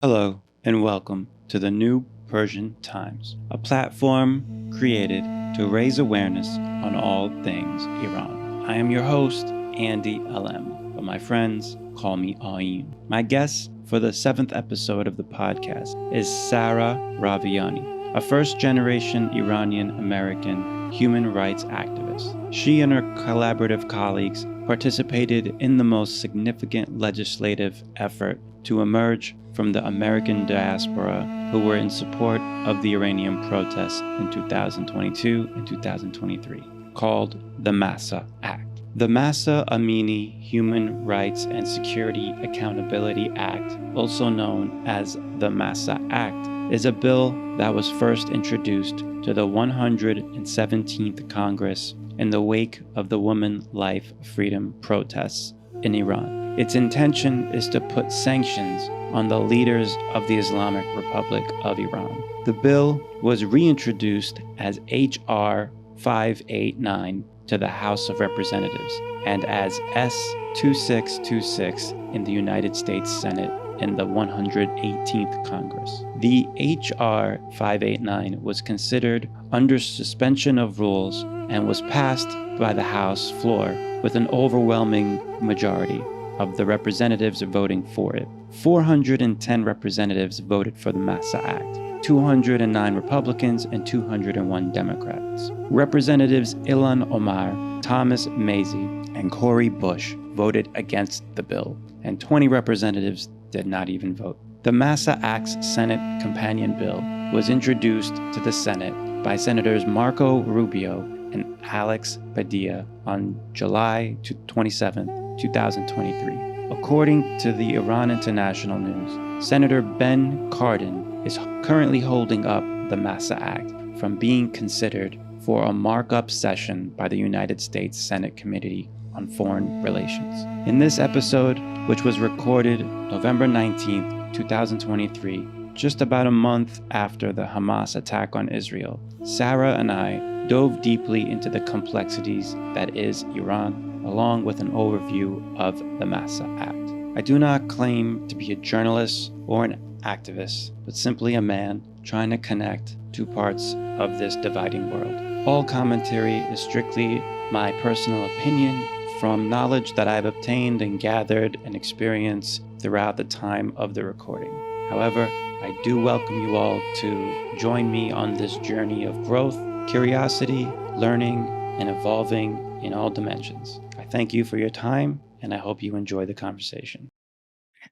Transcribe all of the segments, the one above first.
Hello and welcome to the New Persian Times, a platform created to raise awareness on all things Iran. I am your host, Andy Alem, but my friends call me Ayin. My guest for the 7th episode of the podcast is Sarah Raviani, a first-generation Iranian-American human rights activist. She and her collaborative colleagues participated in the most significant legislative effort to emerge from the American Diaspora who were in support of the Iranian protests in 2022 and 2023, called the MAHSA Act. The Mahsa Amini Human Rights and Security Accountability Act, also known as the MAHSA Act, is a bill that was first introduced to the 117th Congress in the wake of the Women Life Freedom protests in Iran. Its intention is to put sanctions on the leaders of the Islamic Republic of Iran. The bill was reintroduced as H.R. 589 to the House of Representatives and as S-2626 in the United States Senate in the 118th Congress. The H.R. 589 was considered under suspension of rules and was passed by the House floor with an overwhelming majority of the representatives voting for it. 410 representatives voted for the MAHSA Act, 209 Republicans and 201 Democrats. Representatives Ilhan Omar, Thomas Massie, and Cori Bush voted against the bill, and 20 representatives did not even vote. The MAHSA Act's Senate companion bill was introduced to the Senate by Senators Marco Rubio and Alex Padilla on July 27, 2023. According to the Iran International News, Senator Ben Cardin is currently holding up the MAHSA Act from being considered for a markup session by the United States Senate Committee on Foreign Relations. In this episode, which was recorded November 19, 2023, just about a month after the Hamas attack on Israel, Sarah and I dove deeply into the complexities that is Iran, along with an overview of the MAHSA Act. I do not claim to be a journalist or an activist, but simply a man trying to connect two parts of this dividing world. All commentary is strictly my personal opinion from knowledge that I've obtained and gathered and experienced throughout the time of the recording. However, I do welcome you all to join me on this journey of growth, curiosity, learning, and evolving in all dimensions. I thank you for your time, and I hope you enjoy the conversation.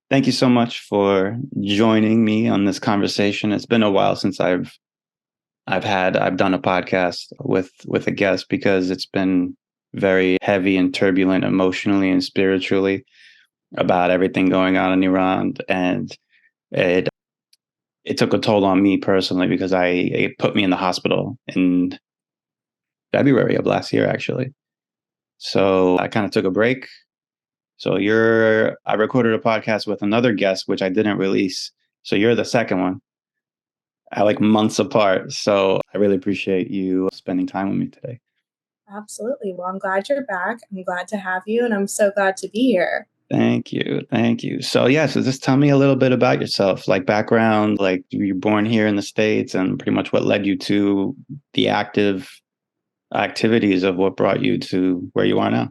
Thank you so much for joining me on this conversation. It's been a while since I've done a podcast with a guest because it's been very heavy and turbulent emotionally and spiritually about everything going on in Iran, and it took a toll on me personally because it put me in the hospital in February of last year, actually. So I kind of took a break. So I recorded a podcast with another guest, which I didn't release. So you're the second one, like months apart. So I really appreciate you spending time with me today. Absolutely. Well, I'm glad you're back. I'm glad to have you, and I'm so glad to be here. Thank you. Thank you. So so just tell me a little bit about yourself, like background, like you were born here in the States and pretty much what led you to the active activities of what brought you to where you are now.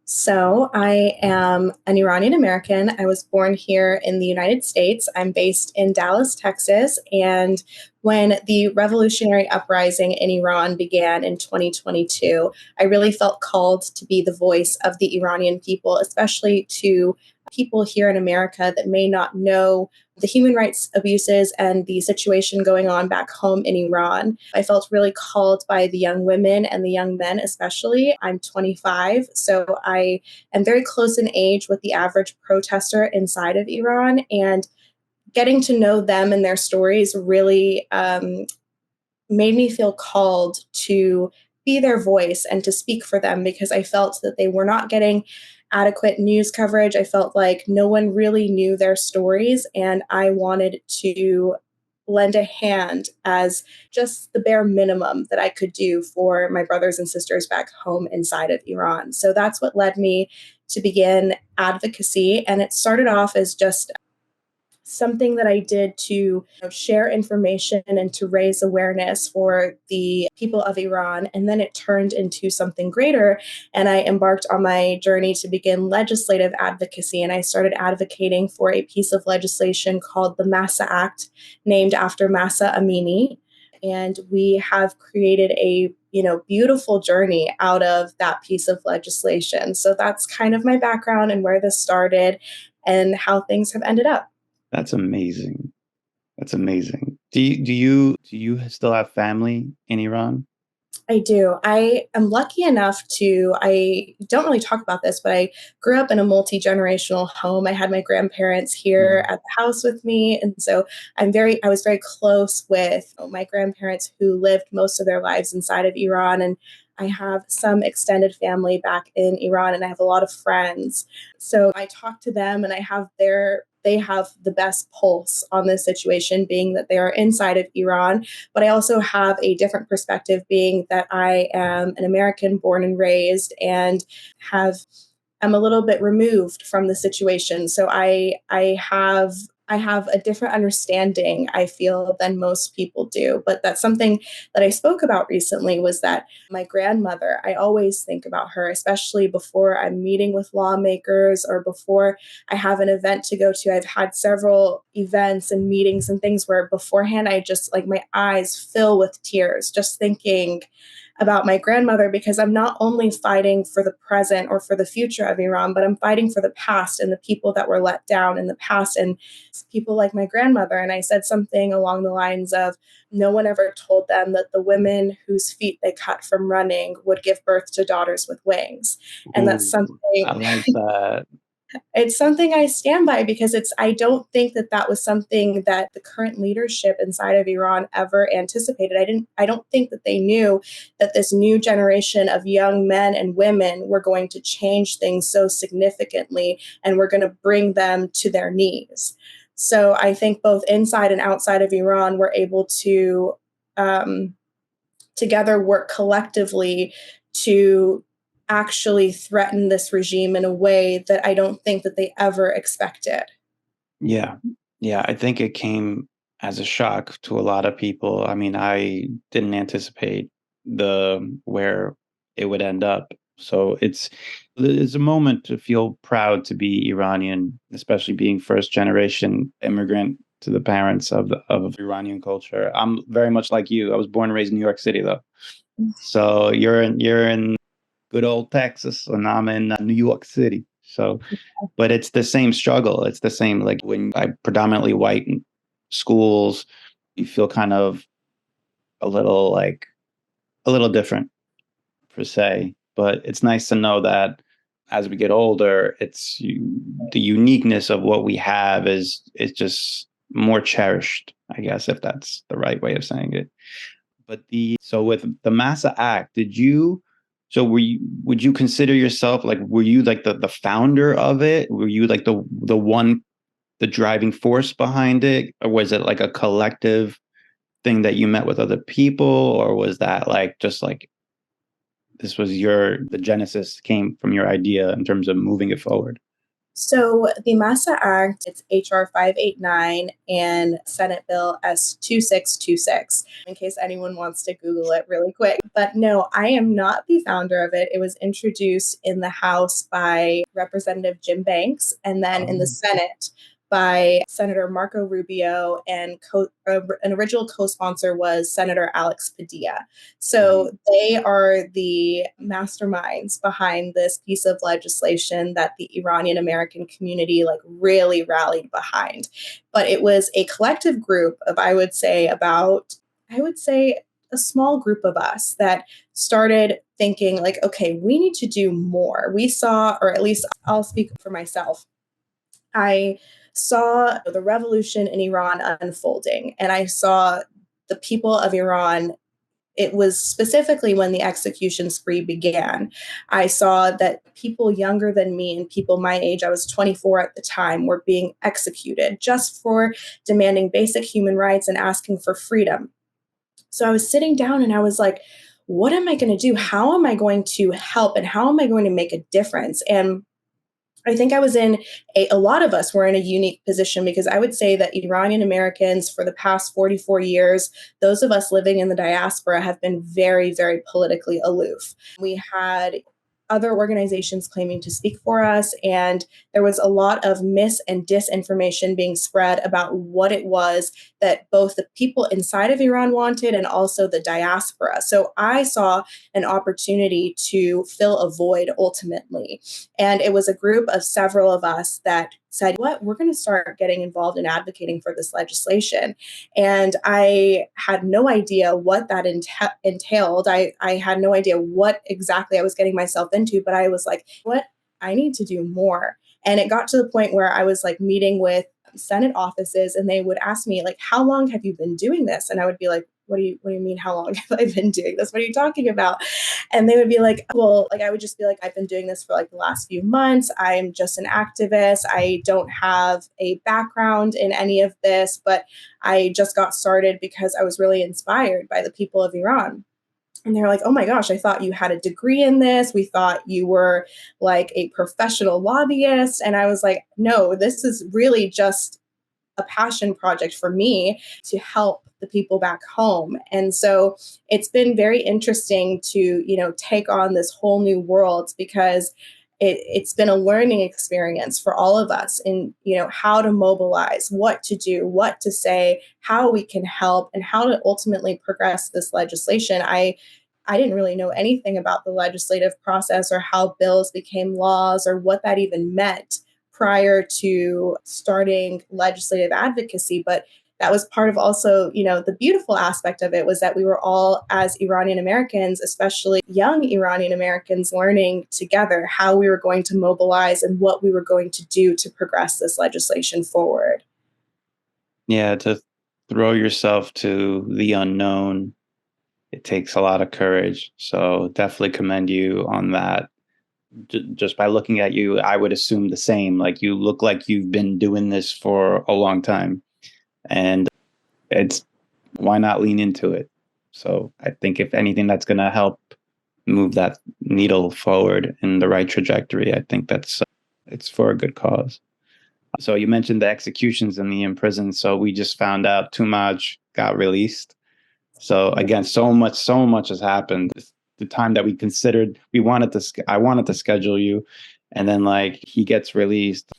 So I am an Iranian-American. I was born here in the United States. I'm based in Dallas, Texas. And when the revolutionary uprising in Iran began in 2022, I really felt called to be the voice of the Iranian people, especially to people here in America that may not know the human rights abuses and the situation going on back home in Iran. I felt really called by the young women and the young men, especially. I'm 25, so I am very close in age with the average protester inside of Iran, and getting to know them and their stories really made me feel called to be their voice and to speak for them, because I felt that they were not getting adequate news coverage. I felt like no one really knew their stories, and I wanted to lend a hand as just the bare minimum that I could do for my brothers and sisters back home inside of Iran. So that's what led me to begin advocacy. And it started off as just something that I did to share information and to raise awareness for the people of Iran. And then it turned into something greater. And I embarked on my journey to begin legislative advocacy. And I started advocating for a piece of legislation called the MAHSA Act, named after Mahsa Amini. And we have created a beautiful journey out of that piece of legislation. So that's kind of my background and where this started and how things have ended up. That's amazing. That's amazing. Do you still have family in Iran? I do. I am lucky enough I don't really talk about this, but I grew up in a multi-generational home. I had my grandparents here at the house with me. And so I was very close with my grandparents who lived most of their lives inside of Iran. And I have some extended family back in Iran and I have a lot of friends. So I talk to them and they have the best pulse on this situation, being that they are inside of Iran. But I also have a different perspective, being that I am an American born and raised and I'm a little bit removed from the situation. So I have a different understanding, I feel, than most people do. But that's something that I spoke about recently, was that my grandmother, I always think about her, especially before I'm meeting with lawmakers or before I have an event to go to. I've had several events and meetings and things where beforehand I just my eyes fill with tears just thinking about my grandmother, because I'm not only fighting for the present or for the future of Iran, but I'm fighting for the past and the people that were let down in the past and people like my grandmother. And I said something along the lines of, no one ever told them that the women whose feet they cut from running would give birth to daughters with wings. And that's Ooh, something I like that. it's something I stand by, because I don't think that that was something that the current leadership inside of Iran ever anticipated. I don't think that they knew that this new generation of young men and women were going to change things so significantly and we're going to bring them to their knees. So I think both inside and outside of Iran were able to together work collectively to actually threaten this regime in a way that I don't think that they ever expected. Yeah. Yeah, I think it came as a shock to a lot of people. I mean, I didn't anticipate the where it would end up. So it's a moment to feel proud to be Iranian, especially being first generation immigrant to the parents of Iranian culture. I'm very much like you. I was born and raised in New York City though. So you're in good old Texas, and I'm in New York City. So, but it's the same struggle. It's the same, like when I predominantly white schools, you feel kind of a little a little different per se. But it's nice to know that as we get older, the uniqueness of what we have is just more cherished, I guess, if that's the right way of saying it. But so with the MAHSA Act, would you consider yourself were you like the founder of it? Were you like the driving force behind it? Or was it like a collective thing that you met with other people? Or was that just like this was the genesis came from your idea in terms of moving it forward? So the MAHSA Act, it's HR 589 and Senate Bill S 2626, in case anyone wants to Google it really quick. But no, I am not the founder of it. It was introduced in the House by Representative Jim Banks, and then in the Senate by Senator Marco Rubio, and an original co-sponsor was Senator Alex Padilla. So they are the masterminds behind this piece of legislation that the Iranian-American community really rallied behind. But it was a collective group of, I would say, a small group of us that started thinking okay, we need to do more. We saw, or at least I'll speak for myself, I saw the revolution in Iran unfolding, and I saw the people of Iran. It was specifically when the execution spree began. I saw that people younger than me and people my age, I was 24 at the time, were being executed just for demanding basic human rights and asking for freedom. So I was sitting down and I was like, what am I going to do? How am I going to help? And how am I going to make a difference? And I think I was in a lot of us were in a unique position because I would say that Iranian Americans for the past 44 years, those of us living in the diaspora have been very, very politically aloof. We had other organizations claiming to speak for us, and there was a lot of mis and disinformation being spread about what it was that both the people inside of Iran wanted and also the diaspora. So I saw an opportunity to fill a void ultimately. And it was a group of several of us that said, what, we're going to start getting involved in advocating for this legislation. And I had no idea what that entailed. I had no idea what exactly I was getting myself into, but I was like, what? I need to do more. And it got to the point where I was like meeting with Senate offices and they would ask me like, how long have you been doing this? And I would be like, what do you mean? How long have I been doing this? What are you talking about? And they would be like, well, like, I would just be like, I've been doing this for like the last few months. I'm just an activist. I don't have a background in any of this, but I just got started because I was really inspired by the people of Iran. And they're like, oh my gosh, I thought you had a degree in this. We thought you were like a professional lobbyist. And I was like, no, this is really just a passion project for me to help the people back home. And so it's been very interesting to, take on this whole new world because it's been a learning experience for all of us in, how to mobilize, what to do, what to say, how we can help, and how to ultimately progress this legislation. I didn't really know anything about the legislative process or how bills became laws or what that even meant prior to starting legislative advocacy. But that was part of also, the beautiful aspect of it was that we were all, as Iranian Americans, especially young Iranian Americans, learning together how we were going to mobilize and what we were going to do to progress this legislation forward. Yeah, to throw yourself to the unknown, it takes a lot of courage. So definitely commend you on that. Just by looking at you, I would assume the same. Like, you look like you've been doing this for a long time, and it's why not lean into it? So I think if anything that's going to help move that needle forward in the right trajectory, I think it's for a good cause. So you mentioned the executions and the imprisoned. So we just found out Tumaj got released. So again, so much has happened. The time that I wanted to schedule you, and then like he gets released.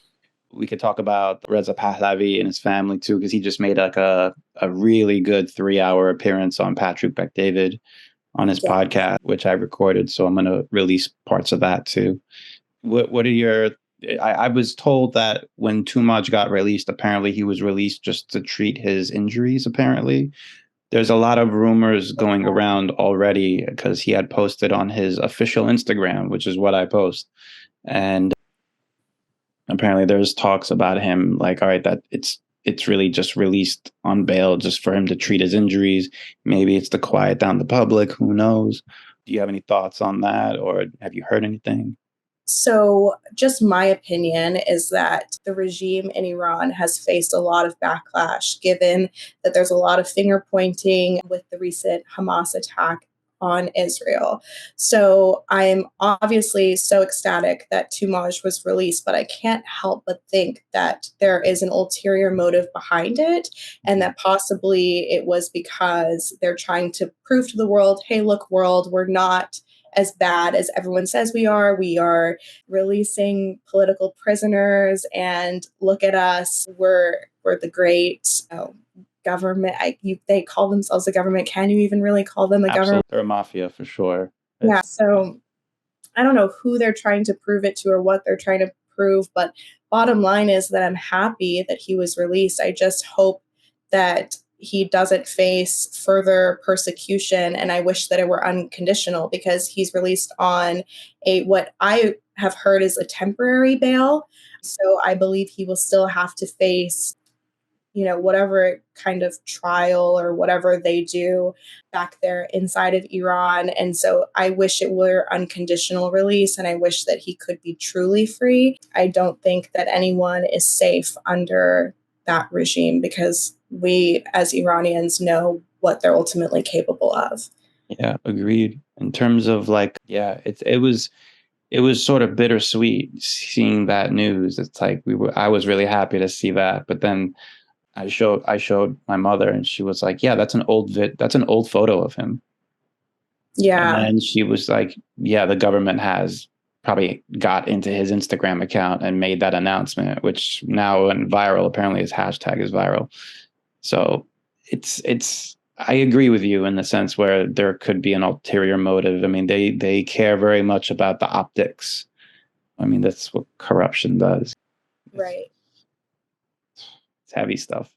We could talk about Reza Pahlavi and his family too, because he just made like a really good 3-hour appearance on Patrick Bet-David on his podcast, which I recorded. So I'm going to release parts of that too. What are your? I was told that when Tumaj got released, apparently he was released just to treat his injuries. Apparently, there's a lot of rumors going around already because he had posted on his official Instagram, which is what I post, and apparently there's talks about him like, all right, that it's really just released on bail just for him to treat his injuries. Maybe it's to quiet down the public. Who knows? Do you have any thoughts on that, or have you heard anything? So, just my opinion is that the regime in Iran has faced a lot of backlash, given that there's a lot of finger pointing with the recent Hamas attack on Israel. So, I'm obviously so ecstatic that Tumaj was released, but I can't help but think that there is an ulterior motive behind it, and that possibly it was because they're trying to prove to the world, hey, look, world, we're not as bad as everyone says we are. We are releasing political prisoners, and look at us. We're the great government. They call themselves a government. Can you even really call them a government? They're a mafia for sure. Yeah. So I don't know who they're trying to prove it to or what they're trying to prove, but bottom line is that I'm happy that he was released. I just hope that he doesn't face further persecution, and I wish that it were unconditional because he's released on what I have heard is a temporary bail. So I believe he will still have to face whatever kind of trial or whatever they do back there inside of Iran. And so I wish it were unconditional release, and I wish that he could be truly free. I don't think that anyone is safe under that regime because we as Iranians know what they're ultimately capable of. Yeah, agreed. In terms of like, yeah, it was sort of bittersweet seeing that news. It's like I was really happy to see that, but then I showed my mother, and she was like, "Yeah, that's an old photo of him." And Yeah. then she was like, "Yeah, the government has probably got into his Instagram account and made that announcement, which now went viral. Apparently, his hashtag is viral." So it's. I agree with you in the sense where there could be an ulterior motive. I mean, they care very much about the optics. I mean, that's what corruption does. Right. It's heavy stuff.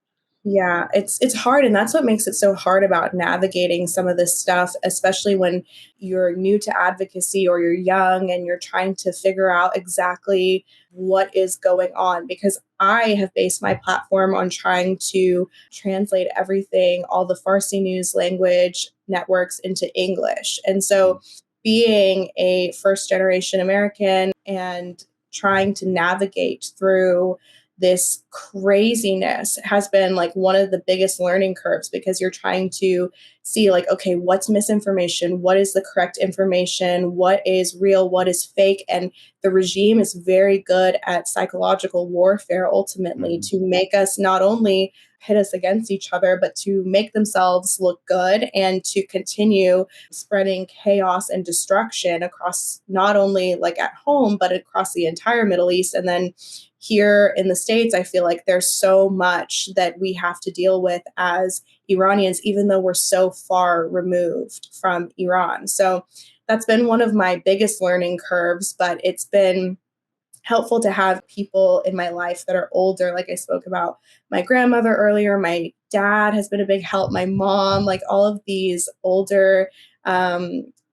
Yeah, it's hard, and that's what makes it so hard about navigating some of this stuff, especially when you're new to advocacy or you're young and you're trying to figure out exactly what is going on. Because I have based my platform on trying to translate everything, all the Farsi news language networks into English. And so being a first generation American and trying to navigate through this craziness has been like one of the biggest learning curves, because you're trying to see like, okay, what's misinformation, what is the correct information, what is real, what is fake. And the regime is very good at psychological warfare ultimately to make us not only pit us against each other, but to make themselves look good and to continue spreading chaos and destruction across not only like at home, but across the entire Middle East. And then here in the States, I feel like there's so much that we have to deal with as Iranians, even though we're so far removed from Iran. So that's been one of my biggest learning curves, but it's been helpful to have people in my life that are older. Like I spoke about my grandmother earlier, my dad has been a big help, my mom, like all of these older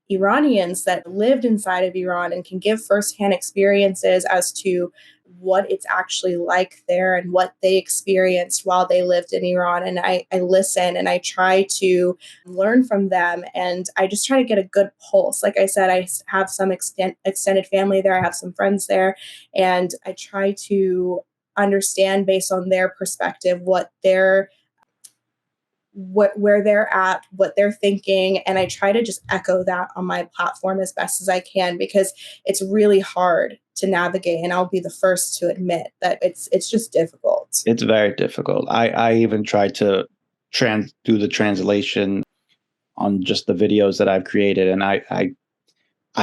Iranians that lived inside of Iran and can give firsthand experiences as to what it's actually like there and what they experienced while they lived in Iran. And I listen and I try to learn from them, and I just try to get a good pulse. Like I said, I have some extended family there, I have some friends there, and I try to understand based on their perspective where they're at, what they're thinking, and I try to just echo that on my platform as best as I can, because it's really hard to navigate, and I'll be the first to admit that it's just difficult. It's very difficult. I even tried to do the translation on just the videos that I've created, and I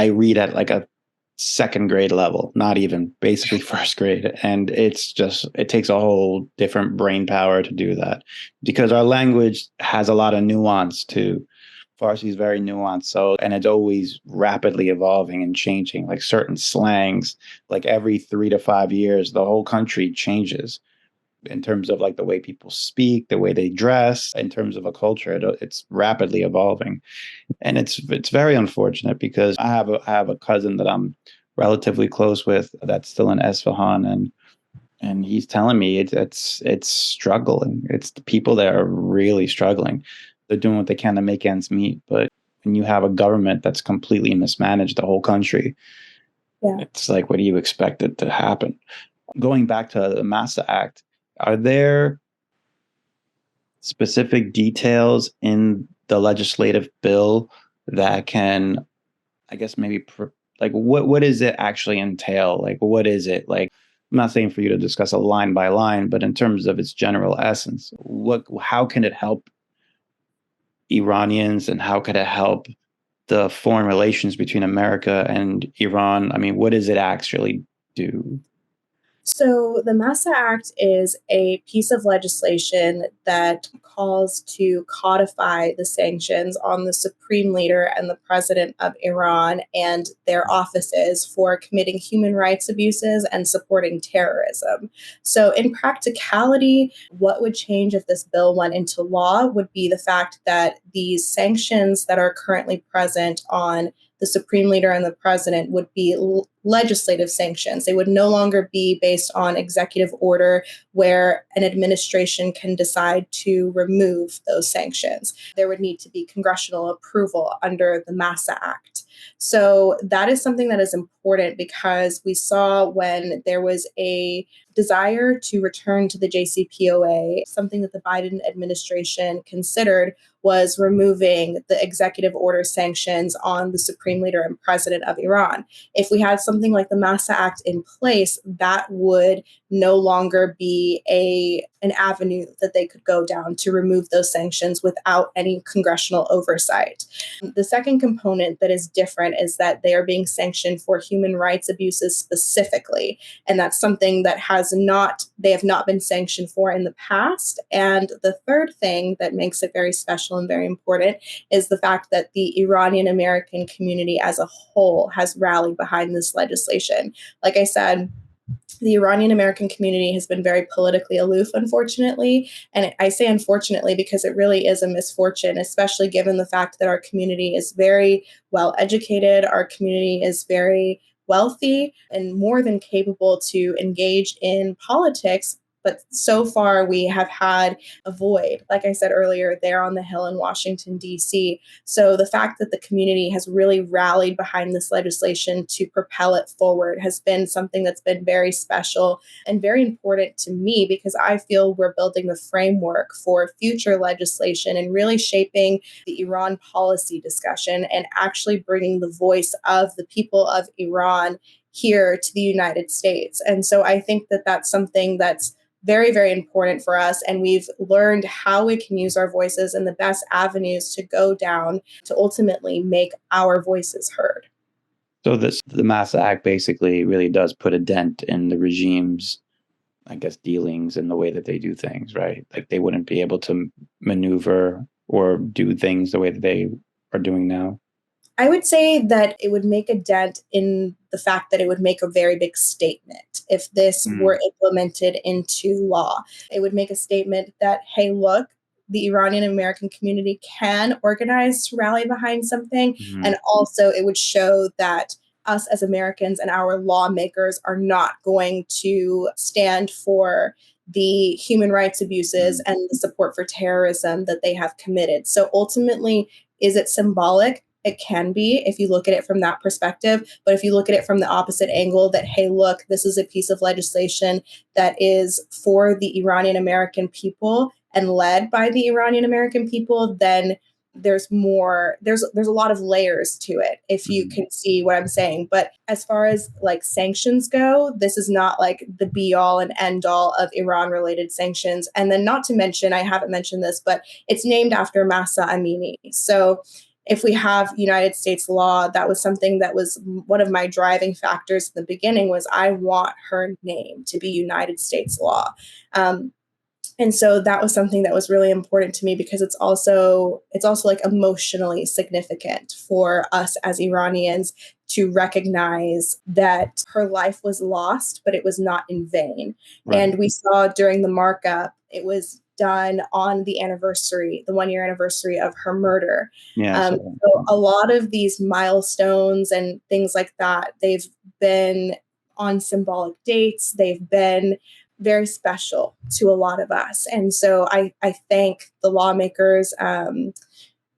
read at like a second grade level, not even basically first grade. And it takes a whole different brain power to do that, because our language has a lot of nuance too. Farsi is very nuanced. So, and it's always rapidly evolving and changing, like certain slangs, like every 3 to 5 years, the whole country changes in terms of like the way people speak, the way they dress, in terms of a culture. It's rapidly evolving. And it's very unfortunate, because I have a cousin that I'm relatively close with that's still in Esfahan, and he's telling me it's struggling. It's the people that are really struggling. They're doing what they can to make ends meet, but when you have a government that's completely mismanaged the whole country, it's like, what do you expect it to happen? Going back to the MAHSA Act, are there specific details in the legislative bill that can, I guess, maybe like what does it actually entail? Like, what is it like? I'm not saying for you to discuss a line by line, but in terms of its general essence, how can it help Iranians, and how could it help the foreign relations between America and Iran? I mean, what does it actually do? So, the MAHSA Act is a piece of legislation that calls to codify the sanctions on the supreme leader and the president of Iran and their offices for committing human rights abuses and supporting terrorism. So, in practicality, what would change if this bill went into law would be the fact that these sanctions that are currently present on the supreme leader and the president would be legislative sanctions. They would no longer be based on executive order where an administration can decide to remove those sanctions. There would need to be congressional approval under the MAHSA Act. So that is something that is important, because we saw when there was a desire to return to the JCPOA, something that the Biden administration considered was removing the executive order sanctions on the supreme leader and president of Iran. If we had something like the MAHSA Act in place, that would no longer be an avenue that they could go down to remove those sanctions without any congressional oversight. The second component that is different is that they are being sanctioned for human rights abuses specifically. And that's something that they have not been sanctioned for in the past. And the third thing that makes it very special and very important is the fact that the Iranian-American community as a whole has rallied behind this legislation. Like I said, the Iranian-American community has been very politically aloof, unfortunately. And I say unfortunately because it really is a misfortune, especially given the fact that our community is very well educated, our community is very wealthy and more than capable to engage in politics. But so far, we have had a void, like I said earlier, there on the Hill in Washington, D.C. So the fact that the community has really rallied behind this legislation to propel it forward has been something that's been very special and very important to me, because I feel we're building the framework for future legislation and really shaping the Iran policy discussion and actually bringing the voice of the people of Iran here to the United States. And so I think that that's something that's very, very important for us. And we've learned how we can use our voices and the best avenues to go down to ultimately make our voices heard. So the MAHSA Act basically really does put a dent in the regime's, I guess, dealings and the way that they do things, right? Like they wouldn't be able to maneuver or do things the way that they are doing now. I would say that it would make a dent in the fact that it would make a very big statement if this were implemented into law. It would make a statement that, hey, look, the Iranian American community can organize to rally behind something. And also it would show that us as Americans and our lawmakers are not going to stand for the human rights abuses and the support for terrorism that they have committed. So ultimately, is it symbolic? It can be if you look at it from that perspective. But if you look at it from the opposite angle, that, hey, look, this is a piece of legislation that is for the Iranian American people and led by the Iranian American people, then there's a lot of layers to it, if you can see what I'm saying. But as far as like sanctions go, this is not like the be all and end all of Iran related sanctions. And then not to mention, I haven't mentioned this, but it's named after Mahsa Amini. So if we have United States law, that was something that was one of my driving factors in the beginning, was I want her name to be United States law. And so that was something that was really important to me, because it's also like emotionally significant for us as Iranians to recognize that her life was lost, but it was not in vain. Right. And we saw during the markup, it was done on the 1-year anniversary of her murder. Yeah. So a lot of these milestones and things like that, they've been on symbolic dates. They've been very special to a lot of us. And so I thank the lawmakers,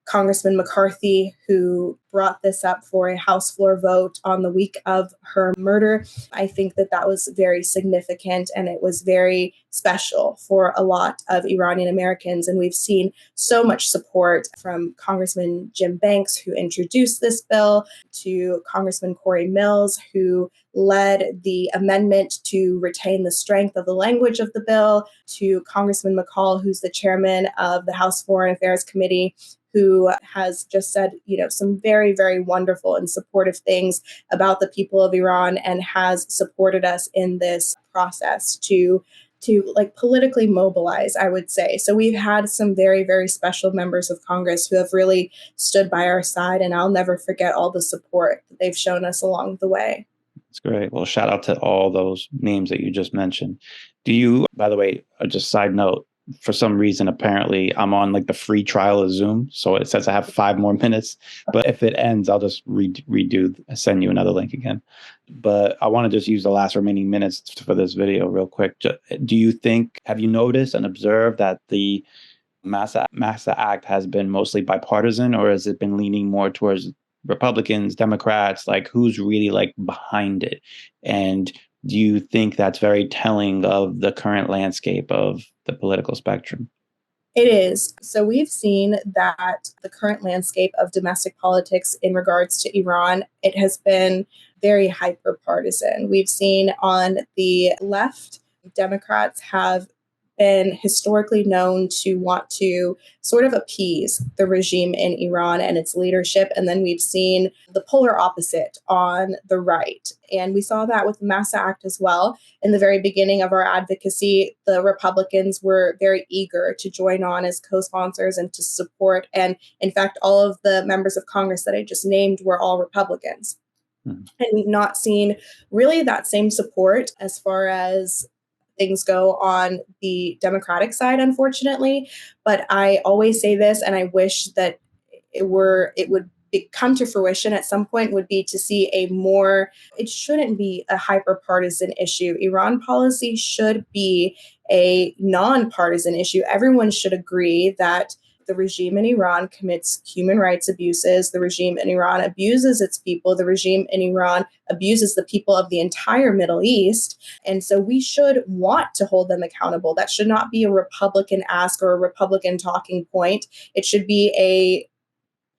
Congressman McCarthy, who brought this up for a House floor vote on the week of her murder. I think that that was very significant, and it was very special for a lot of Iranian Americans. And we've seen so much support from Congressman Jim Banks, who introduced this bill, to Congressman Corey Mills, who led the amendment to retain the strength of the language of the bill, to Congressman McCall, who's the chairman of the House Foreign Affairs Committee, who has just said, some very, very wonderful and supportive things about the people of Iran, and has supported us in this process to like politically mobilize, I would say. So we've had some very, very special members of Congress who have really stood by our side, and I'll never forget all the support that they've shown us along the way. That's great. Well, shout out to all those names that you just mentioned. Do you, by the way, just side note, for some reason, apparently I'm on like the free trial of Zoom. So it says I have 5 more minutes, but if it ends, I'll just send you another link again. But I want to just use the last remaining minutes for this video real quick. Have you noticed and observed that the MAHSA Act has been mostly bipartisan, or has it been leaning more towards Republicans, Democrats? Like, who's really like behind it? And do you think that's very telling of the current landscape of the political spectrum? It is. So we've seen that the current landscape of domestic politics in regards to Iran, it has been very hyper partisan. We've seen on the left, Democrats have been historically known to want to sort of appease the regime in Iran and its leadership. And then we've seen the polar opposite on the right. And we saw that with the MAHSA Act as well. In the very beginning of our advocacy, the Republicans were very eager to join on as co-sponsors and to support. And in fact, all of the members of Congress that I just named were all Republicans. And we've not seen really that same support as far as things go on the Democratic side, unfortunately. But I always say this, and I wish that it would come to fruition at some point, would be to see it shouldn't be a hyper-partisan issue. Iran policy should be a non-partisan issue. Everyone should agree that the regime in Iran commits human rights abuses. The regime in Iran abuses its people. The regime in Iran abuses the people of the entire Middle East. And so we should want to hold them accountable. That should not be a Republican ask or a Republican talking point. It should be a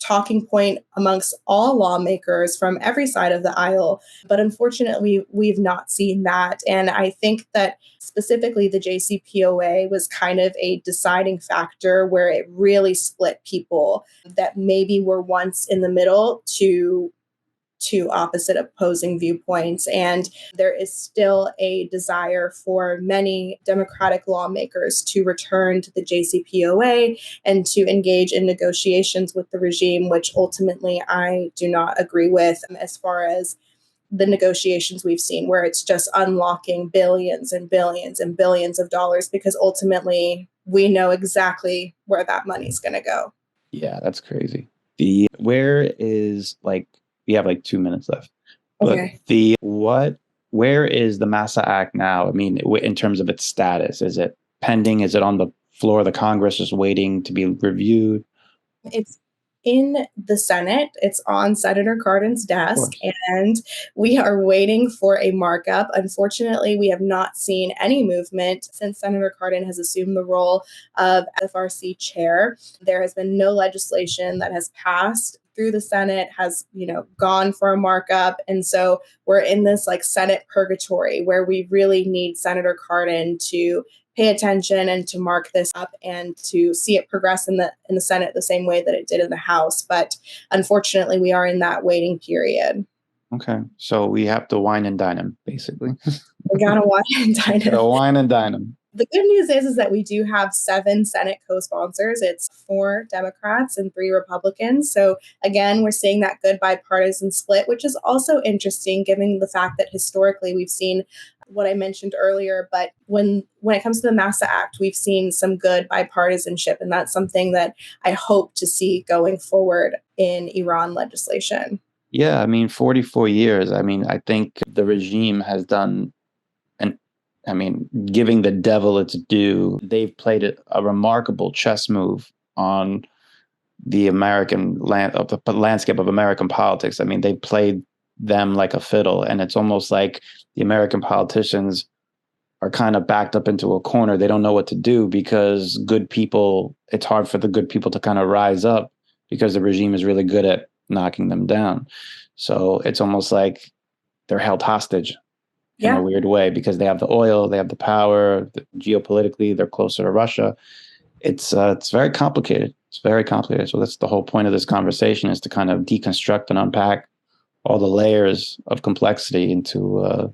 talking point amongst all lawmakers from every side of the aisle. But unfortunately, we've not seen that. And I think that specifically the JCPOA was kind of a deciding factor where it really split people that maybe were once in the middle to opposite opposing viewpoints. And there is still a desire for many Democratic lawmakers to return to the JCPOA and to engage in negotiations with the regime, which ultimately I do not agree with, as far as the negotiations we've seen, where it's just unlocking billions and billions and billions of dollars, because ultimately we know exactly where that money's going to go. Yeah, that's crazy. We have like 2 minutes left. Okay. But where is the MAHSA Act now? I mean, in terms of its status, is it pending? Is it on the floor of the Congress just waiting to be reviewed? It's in the Senate. It's on Senator Cardin's desk, and we are waiting for a markup. Unfortunately, we have not seen any movement since Senator Cardin has assumed the role of FRC chair. There has been no legislation that has passed through the Senate, has gone for a markup. And so we're in this like Senate purgatory where we really need Senator Cardin to pay attention and to mark this up and to see it progress in the Senate the same way that it did in the House. But unfortunately, we are in that waiting period. Okay. So we have to wine and dine him, basically. We gotta wine and dine him. Gotta wine and dine him. The good news is that we do have 7 Senate co-sponsors. It's 4 Democrats and 3 Republicans. So again, we're seeing that good bipartisan split, which is also interesting given the fact that historically we've seen what I mentioned earlier. But when it comes to the MAHSA Act, we've seen some good bipartisanship. And that's something that I hope to see going forward in Iran legislation. Yeah, I mean, 44 years. I mean, I think the regime has done giving the devil its due, they've played a remarkable chess move on the landscape of American politics. I mean, they played them like a fiddle, and it's almost like the American politicians are kind of backed up into a corner. They don't know what to do because it's hard for the good people to kind of rise up because the regime is really good at knocking them down. So it's almost like they're held hostage in a weird way because they have the oil, they have the power, geopolitically, they're closer to Russia. It's very complicated. It's very complicated. So that's the whole point of this conversation, is to kind of deconstruct and unpack all the layers of complexity into a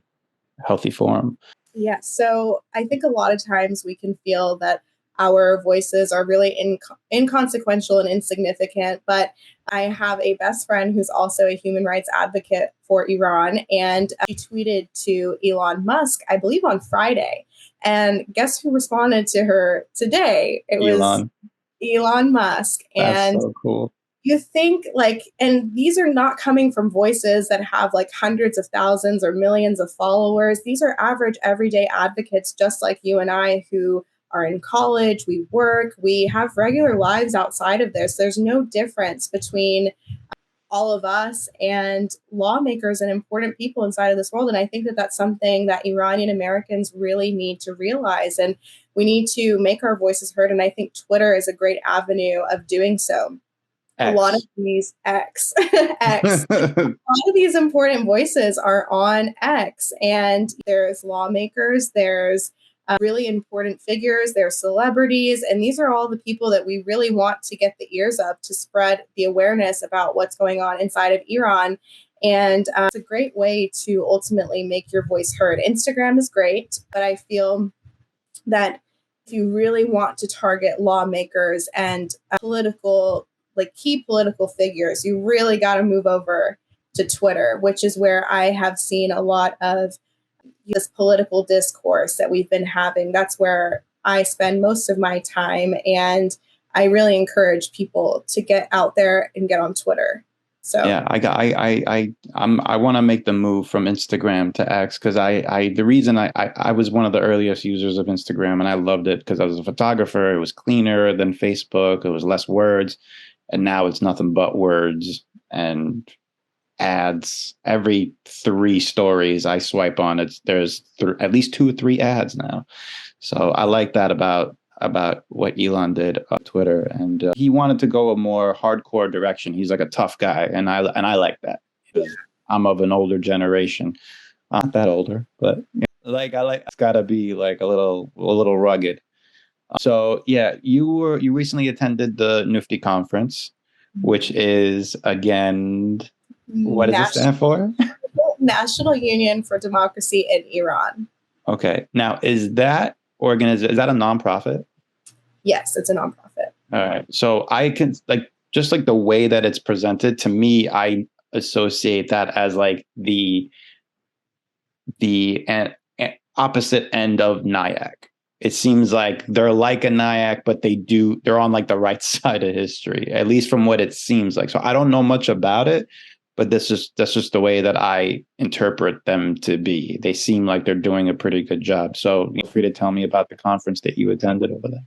healthy form. Yeah. So I think a lot of times we can feel that our voices are really inconsequential and insignificant. But I have a best friend who's also a human rights advocate for Iran, and she tweeted to Elon Musk, I believe on Friday. And guess who responded to her today? It was Elon Musk. That's and so cool. You think and these are not coming from voices that have like hundreds of thousands or millions of followers. These are average, everyday advocates just like you and I, who are in college, we work, we have regular lives outside of this. There's no difference between all of us and lawmakers and important people inside of this world. And I think that that's something that Iranian Americans really need to realize. And we need to make our voices heard. And I think Twitter is a great avenue of doing so. A lot of X. these X. A lot of these important voices are on X, and there's lawmakers, there's really important figures, there's celebrities, and these are all the people that we really want to get the ears up to spread the awareness about what's going on inside of Iran. And it's a great way to ultimately make your voice heard. Instagram is great, but I feel that if you really want to target lawmakers and key political figures, you really got to move over to Twitter, which is where I have seen a lot of this political discourse that we've been having. That's where I spend most of my time. And I really encourage people to get out there and get on Twitter. So yeah, I want to make the move from Instagram to X because the reason I was one of the earliest users of Instagram and I loved it because I was a photographer. It was cleaner than Facebook. It was less words, and now it's nothing but words and ads. Every 3 stories I swipe on, there's at least 2 or 3 ads now. So I like that about what Ilhan did on Twitter, and he wanted to go a more hardcore direction. He's like a tough guy, and I like that. I'm of an older generation, not that older, but like I like it's got to be like a little rugged. So yeah, you recently attended the NUFDI conference, which is again, what does it stand for? National Union for Democracy in Iran. Okay, now is that a nonprofit? Yes, it's a nonprofit. All right. So I can just the way that it's presented to me, I associate that as like the opposite end of NIAC. It seems like they're like a NIAC, but they're on like the right side of history, at least from what it seems like. So I don't know much about it, but that's just the way that I interpret them to be. They seem like they're doing a pretty good job. So feel free to tell me about the conference that you attended over there.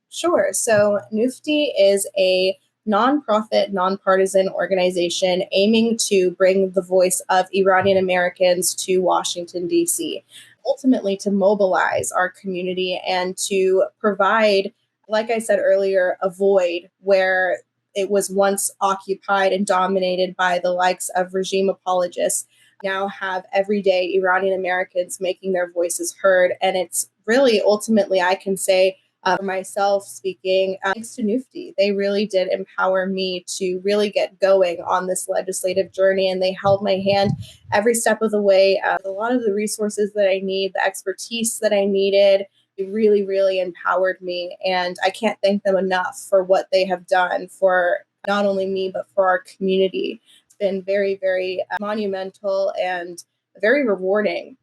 Sure. So NUFDI is a nonprofit, nonpartisan organization aiming to bring the voice of Iranian Americans to Washington, D.C., ultimately to mobilize our community and to provide, like I said earlier, a void where it was once occupied and dominated by the likes of regime apologists. Now have everyday Iranian Americans making their voices heard. And it's really ultimately, I can say, for myself speaking, thanks to NUFDI, they really did empower me to really get going on this legislative journey, and they held my hand every step of the way. A lot of the resources that I need, the expertise that I needed, it really, really empowered me, and I can't thank them enough for what they have done for not only me, but for our community. It's been very, very monumental and very rewarding.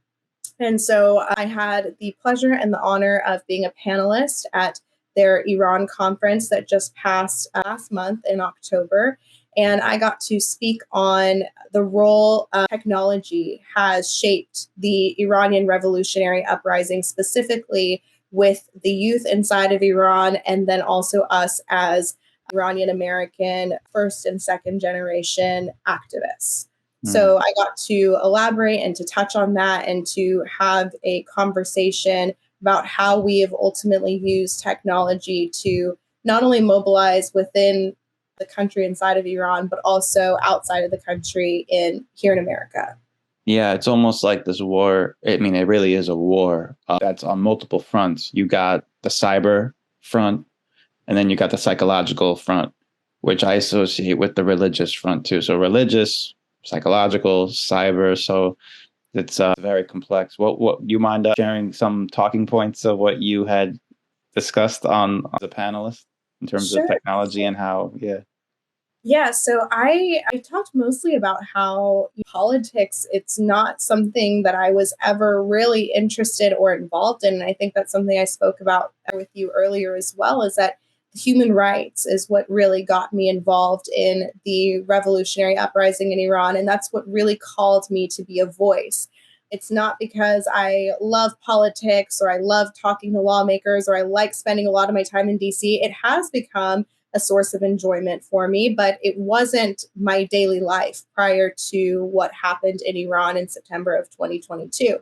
And so I had the pleasure and the honor of being a panelist at their Iran conference that just passed last month in October. And I got to speak on the role technology has shaped the Iranian revolutionary uprising, specifically with the youth inside of Iran, and then also us as Iranian American first and second generation activists. So I got to elaborate and to touch on that and to have a conversation about how we have ultimately used technology to not only mobilize within the country inside of Iran, but also outside of the country here in America. Yeah, it's almost like this war. I mean, it really is a war that's on multiple fronts. You got the cyber front, and then you got the psychological front, which I associate with the religious front too. So religious, psychological, cyber. So it's very complex. What you mind sharing some talking points of what you had discussed on the panelist in terms of technology and how, Yeah, so I talked mostly about how politics, it's not something that I was ever really interested or involved in. And I think that's something I spoke about with you earlier as well, is that human rights is what really got me involved in the revolutionary uprising in Iran. And that's what really called me to be a voice. It's not because I love politics or I love talking to lawmakers or I like spending a lot of my time in DC. It has become a source of enjoyment for me, but it wasn't my daily life prior to what happened in Iran in September of 2022.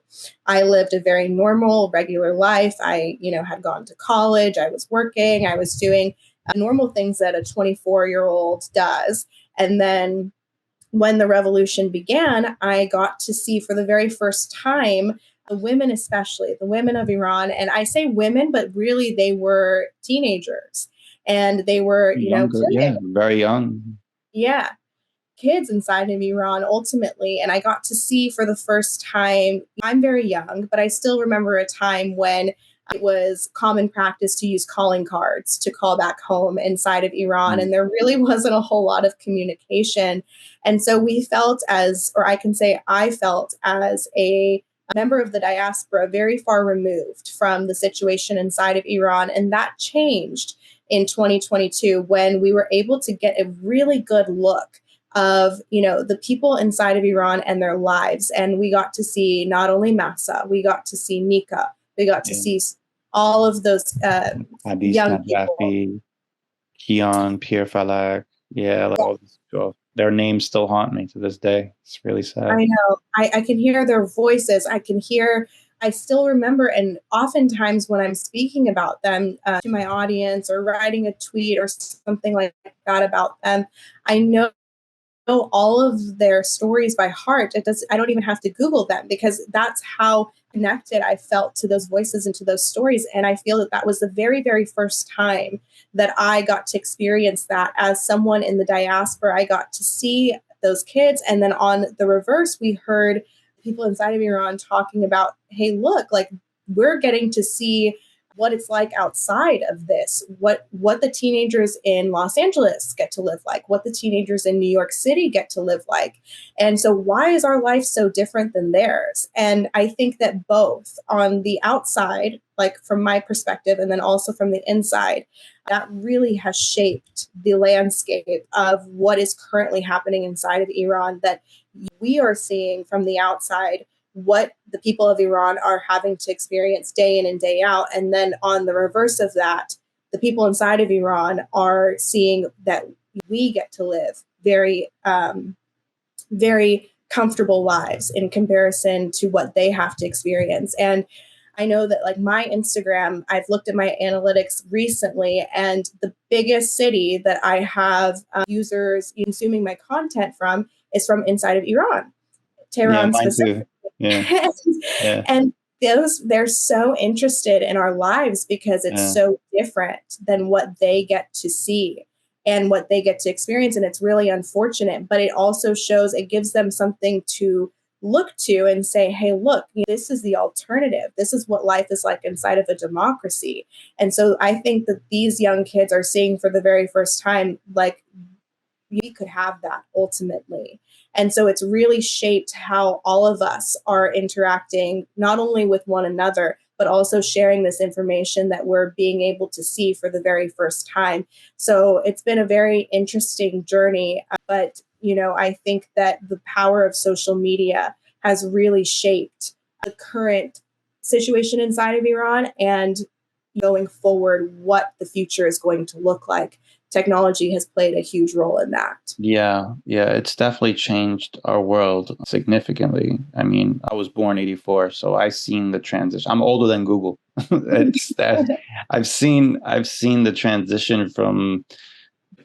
I lived a very normal, regular life. I, had gone to college, I was working, I was doing, normal things that a 24-year-old does. And then when the revolution began, I got to see for the very first time the women, especially the women of Iran. And I say women, but really they were teenagers and they were, Younger, yeah, very young. Yeah, kids inside of Iran ultimately. And I got to see for the first time, I'm very young, but I still remember a time when it was common practice to use calling cards to call back home inside of Iran. And there really wasn't a whole lot of communication. And so we felt as, or I can say I felt as a member of the diaspora, very far removed from the situation inside of Iran. And that changed in 2022 when we were able to get a really good look of, the people inside of Iran and their lives. And we got to see not only Mahsa, we got to see Nika, we got to see all of those young people. Kian, Pierre Falak, all these people. Their names still haunt me to this day. It's really sad. I know. I can hear their voices. I still remember, and oftentimes when I'm speaking about them to my audience or writing a tweet or something like that about them, I know all of their stories by heart. I don't even have to Google them because that's how connected I felt to those voices and to those stories. And I feel that was the very, very first time that I got to experience that as someone in the diaspora. I got to see those kids. And then on the reverse, we heard people inside of Iran talking about, hey, look, like we're getting to see what it's like outside of this, what the teenagers in Los Angeles get to live like, what the teenagers in New York City get to live like. And so why is our life so different than theirs? And I think that both on the outside, like from my perspective, and then also from the inside, that really has shaped the landscape of what is currently happening inside of Iran, that we are seeing from the outside what the people of Iran are having to experience day in and day out. And then on the reverse of that, the people inside of Iran are seeing that we get to live very, very comfortable lives in comparison to what they have to experience. And I know that like my Instagram, I've looked at my analytics recently, and the biggest city that I have users consuming my content from is from inside of Iran, Tehran specifically. Yeah. And they're so interested in our lives because it's so different than what they get to see and what they get to experience. And it's really unfortunate, but it also shows, it gives them something to look to and say, hey, look, this is the alternative. This is what life is like inside of a democracy. And so I think that these young kids are seeing for the very first time, like, we could have that ultimately. And so it's really shaped how all of us are interacting, not only with one another, but also sharing this information that we're being able to see for the very first time. So it's been a very interesting journey. But, I think that the power of social media has really shaped the current situation inside of Iran and going forward, what the future is going to look like. Technology has played a huge role in that. Yeah, it's definitely changed our world significantly. I mean, I was born 84, so I've seen the transition. I'm older than Google. It's that I've seen the transition from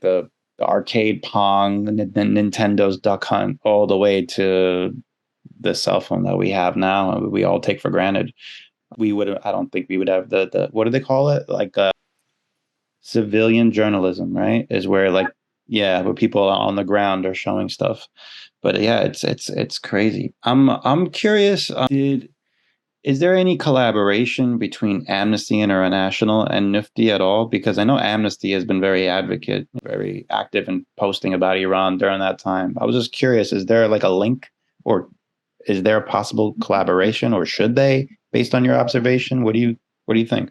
the arcade Pong, the Nintendo's Duck Hunt, all the way to the cell phone that we have now, and we all take for granted. I don't think we would have the what do they call it? Like civilian journalism, right? Is where where people on the ground are showing stuff. But yeah, it's crazy. I'm curious. Is there any collaboration between Amnesty International and NUFDI at all? Because I know Amnesty has been very active in posting about Iran during that time. I was just curious, is there like a link, or is there a possible collaboration, or should they, based on your observation? What do you think?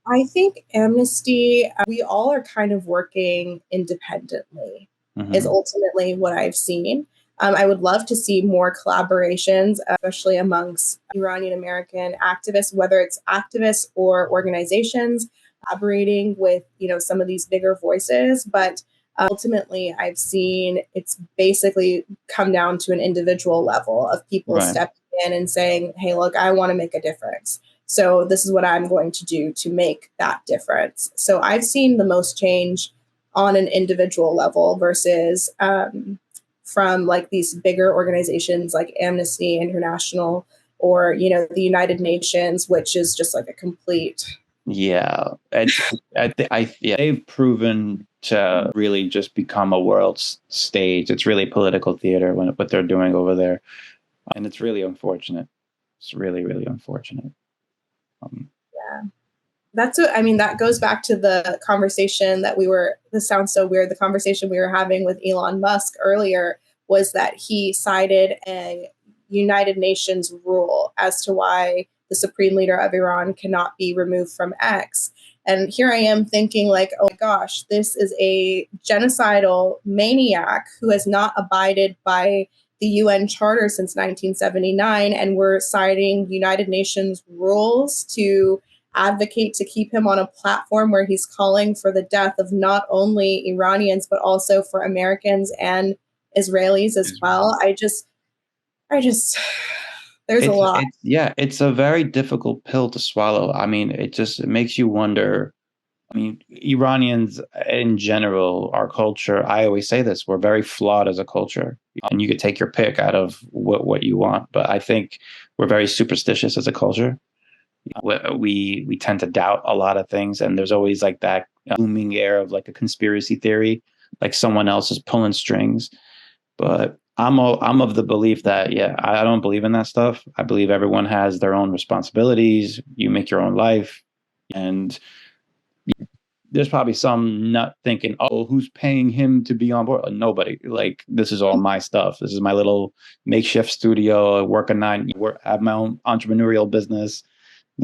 I think Amnesty, we all are kind of working independently, is ultimately what I've seen. I would love to see more collaborations, especially amongst Iranian-American activists, whether it's activists or organizations collaborating with, some of these bigger voices. But ultimately, I've seen it's basically come down to an individual level of people stepping in and saying, hey, look, I want to make a difference. So this is what I'm going to do to make that difference. So I've seen the most change on an individual level versus from like these bigger organizations like Amnesty International or, you know, the United Nations, which is just like a complete. Yeah, they've proven to really just become a world stage. It's really political theater what they're doing over there, and it's really unfortunate. It's really, really unfortunate. Yeah, that's what I mean. That goes back to the conversation that this sounds so weird. The conversation we were having with Elon Musk earlier was that he cited a United Nations rule as to why the supreme leader of Iran cannot be removed from X. And here I am thinking like, oh my gosh, this is a genocidal maniac who has not abided by the UN Charter since 1979. And we're citing United Nations rules to advocate to keep him on a platform where he's calling for the death of not only Iranians, but also for Americans and Israelis as well. I just, there's a lot. It's a very difficult pill to swallow. I mean, it makes you wonder. I mean, Iranians in general, our culture, I always say this, we're very flawed as a culture. And you could take your pick out of what you want. But I think we're very superstitious as a culture. We tend to doubt a lot of things. And there's always like that looming air of like a conspiracy theory, like someone else is pulling strings. But I'm of the belief that, I don't believe in that stuff. I believe everyone has their own responsibilities. You make your own life. And there's probably some nut thinking, oh, who's paying him to be on board? Like, nobody. Like, this is all my stuff. This is my little makeshift studio. I work have my own entrepreneurial business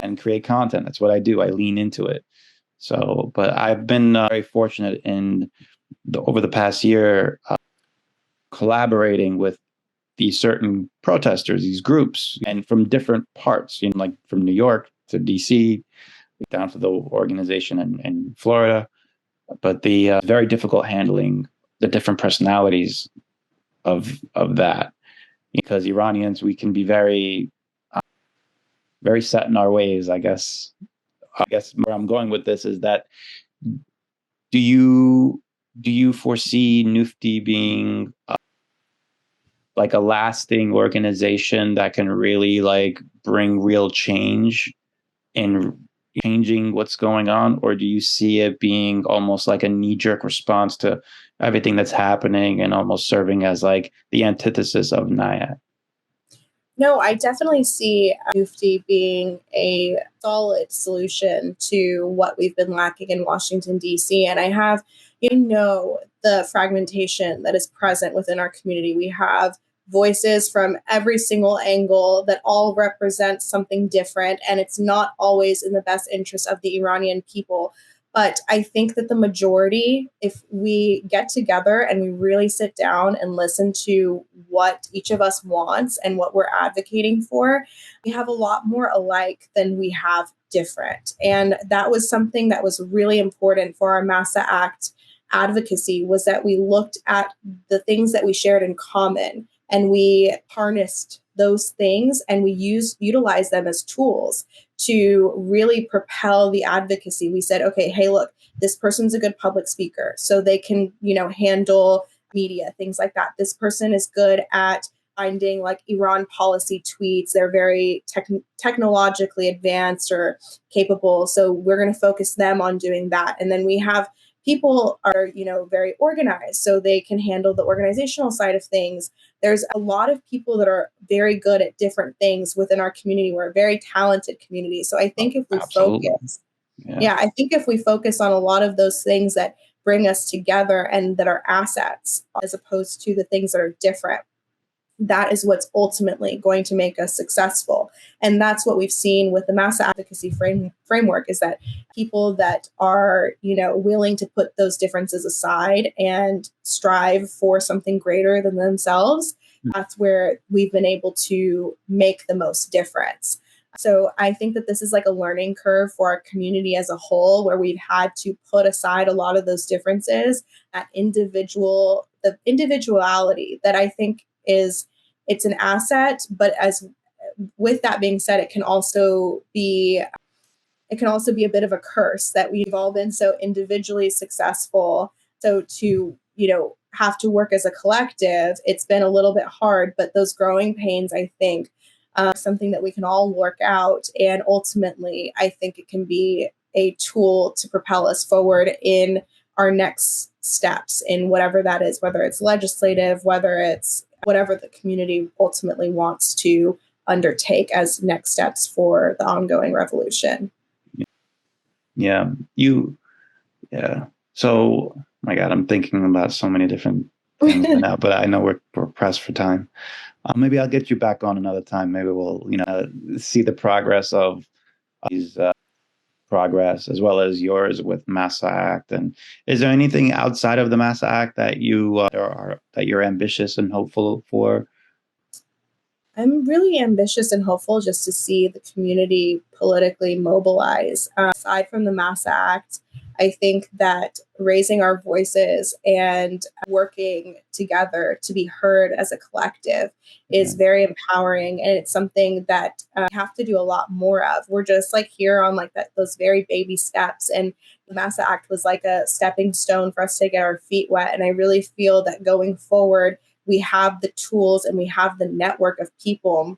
and create content. That's what I do. I lean into it. So, but I've been very fortunate over the past year, collaborating with these certain protesters, these groups, and from different parts, like from New York to DC, down to the organization in Florida. But the very difficult handling the different personalities of that, because Iranians, we can be very, very set in our ways. I guess where I'm going with this is that do you foresee NUFDI being like a lasting organization that can really like bring real change in changing what's going on? Or do you see it being almost like a knee-jerk response to everything that's happening and almost serving as like the antithesis of NIAT? No, I definitely see NUFDI being a solid solution to what we've been lacking in Washington, D.C. And the fragmentation that is present within our community. We have voices from every single angle that all represent something different, and it's not always in the best interest of the Iranian people. But I think that the majority, if we get together and we really sit down and listen to what each of us wants and what we're advocating for, we have a lot more alike than we have different. And that was something that was really important for our MAHSA Act advocacy, was that we looked at the things that we shared in common and we harnessed those things and we utilized them as tools to really propel the advocacy. We said, okay, hey, look, this person's a good public speaker, so they can, handle media, things like that. This person is good at finding like Iran policy tweets. They're very technologically advanced or capable. So we're going to focus them on doing that. And then we have people are, very organized, so they can handle the organizational side of things. There's a lot of people that are very good at different things within our community. We're a very talented community. So I think if we focus, I think if we focus on a lot of those things that bring us together and that are assets, as opposed to the things that are different, that is what's ultimately going to make us successful. And that's what we've seen with the MAHSA advocacy framework, is that people that are, willing to put those differences aside and strive for something greater than themselves, that's where we've been able to make the most difference. So I think that this is like a learning curve for our community as a whole, where we've had to put aside a lot of those differences, the individuality that I think it's an asset, but as with that being said, it can also be a bit of a curse that we've all been so individually successful. So to, have to work as a collective, it's been a little bit hard, but those growing pains, I think, something that we can all work out. And ultimately, I think it can be a tool to propel us forward in our next steps in whatever that is, whether it's legislative, whether it's whatever the community ultimately wants to undertake as next steps for the ongoing revolution. Yeah. Yeah. So, my God, I'm thinking about so many different things now, but I know we're pressed for time. Maybe I'll get you back on another time. Maybe we'll, see the progress of these progress as well as yours with MAHSA Act. And is there anything outside of the MAHSA Act that you're ambitious and hopeful for? I'm really ambitious and hopeful just to see the community politically mobilize. Aside from the MAHSA Act, I think that raising our voices and working together to be heard as a collective is very empowering, and it's something that we have to do a lot more of. We're just like here on those very baby steps, and the MAHSA Act was like a stepping stone for us to get our feet wet. And I really feel that going forward, we have the tools and we have the network of people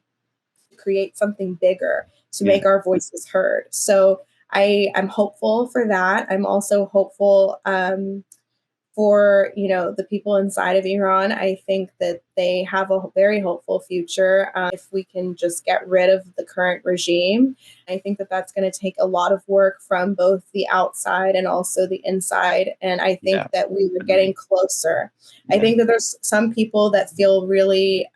to create something bigger, to make our voices heard. So I'm hopeful for that. I'm also hopeful for, the people inside of Iran. I think that they have a very hopeful future if we can just get rid of the current regime. I think that that's going to take a lot of work from both the outside and also the inside. And I think that we were getting closer. I think that there's some people that feel really,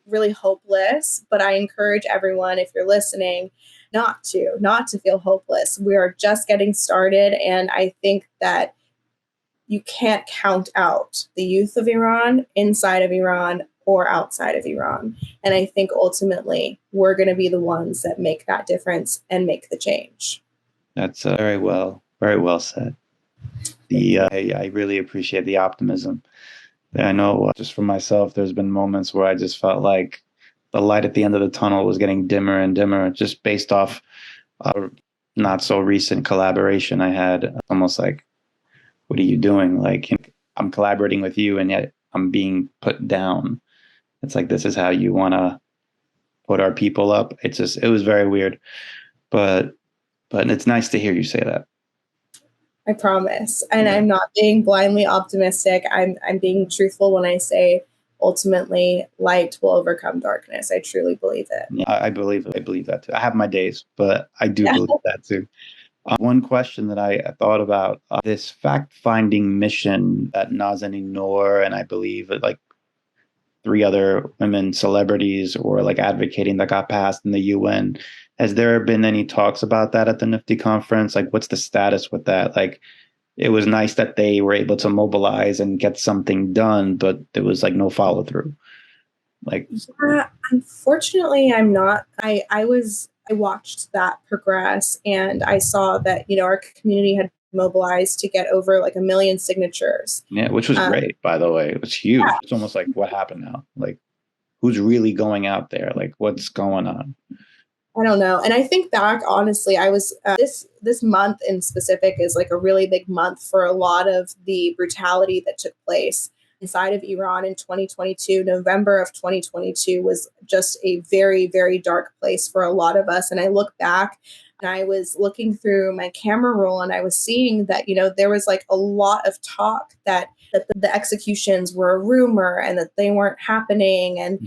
really hopeless, but I encourage everyone, if you're listening, not to feel hopeless. We are just getting started. And I think that you can't count out the youth of Iran, inside of Iran, or outside of Iran. And I think ultimately we're going to be the ones that make that difference and make the change. That's very well said. I really appreciate the optimism. I know just for myself, there's been moments where I just felt like the light at the end of the tunnel was getting dimmer and dimmer, just based off a not so recent collaboration I had. It's almost like, what are you doing? Like, I'm collaborating with you, and yet I'm being put down. It's like, this is how you want to put our people up. It was very weird, but it's nice to hear you say that. I promise. And I'm not being blindly optimistic. I'm being truthful when I say ultimately light will overcome darkness. I truly believe it. Yeah, I believe it. I believe that too. I have my days, but I do believe that too. One question that I thought about, this fact-finding mission that Nazanin Noor and I believe like 3 other women celebrities were like advocating, that got passed in the UN. Has there been any talks about that at the NUFDI conference? Like, what's the status with that? Like, it was nice that they were able to mobilize and get something done, but there was like no follow through. Like, unfortunately, I'm not. I watched that progress, and I saw that our community had mobilized to get over like 1 million signatures. Yeah, which was great, by the way. It was huge. Yeah. It's almost like, what happened now? Like, who's really going out there? Like, what's going on? I don't know. And I think back, honestly, I was this month in specific is like a really big month for a lot of the brutality that took place inside of Iran in 2022. November of 2022 was just a very, very dark place for a lot of us. And I look back and I was looking through my camera roll and I was seeing that, there was like a lot of talk that the executions were a rumor and that they weren't happening. And,